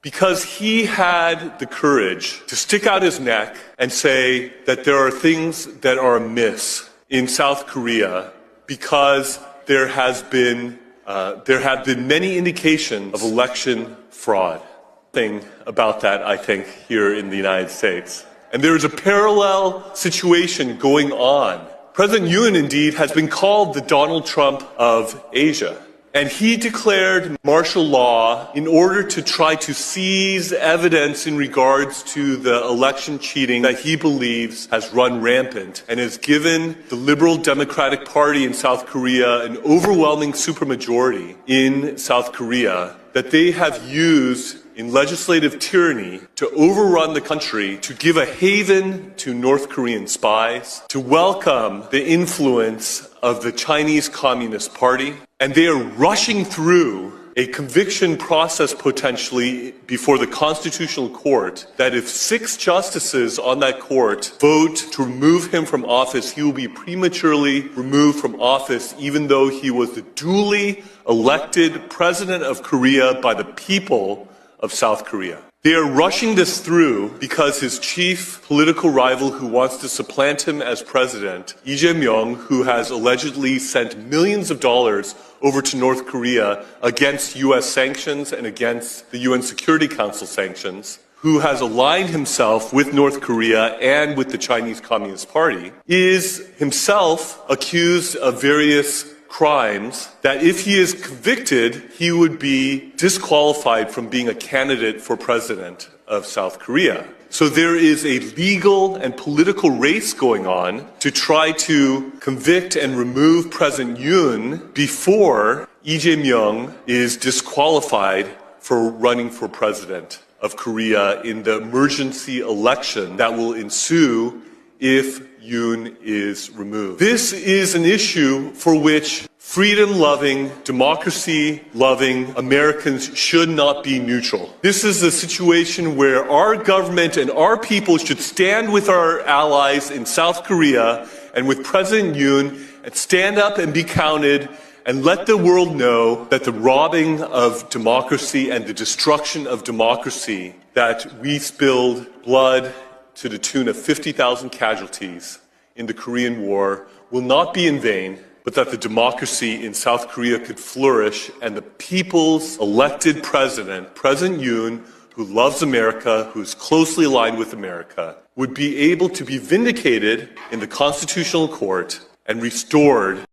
Because he had the courage to stick out his neck and say that there are things that are amiss in South Korea because there have been many indications of election fraud. Thing about that, I think, here in the United States. And there is a parallel situation going on. President Yoon, indeed, has been called the Donald Trump of Asia. And he declared martial law in order to try to seize evidence in regards to the election cheating that he believes has run rampant and has given the Liberal Democratic Party in South Korea an overwhelming supermajority in South Korea that they have used in legislative tyranny to overrun the country, to give a haven to North Korean spies, to welcome the influence of the Chinese Communist Party. And they are rushing through a conviction process potentially before the Constitutional Court that if 6 justices on that court vote to remove him from office, he will be prematurely removed from office even though he was the duly elected president of Korea by the people of South Korea. They are rushing this through because his chief political rival who wants to supplant him as president, Myung, who has allegedly sent millions of dollars over to North Korea against U.S. sanctions and against the UN Security Council sanctions, who has aligned himself with North Korea and with the Chinese Communist Party, is himself accused of various crimes that if he is convicted, he would be disqualified from being a candidate for president of South Korea. So there is a legal and political race going on to try to convict and remove President Yoon before Myung is disqualified for running for president of Korea in the emergency election that will ensue if Yoon is removed. This is an issue for which freedom-loving, democracy-loving Americans should not be neutral. This is a situation where our government and our people should stand with our allies in South Korea and with President Yoon and stand up and be counted and let the world know that the robbing of democracy and the destruction of democracy, that we spilled blood to the tune of 50,000 casualties in the Korean War, will not be in vain, but that the democracy in South Korea could flourish and the people's elected president, President Yoon, who loves America, who is closely aligned with America, would be able to be vindicated in the Constitutional Court and restored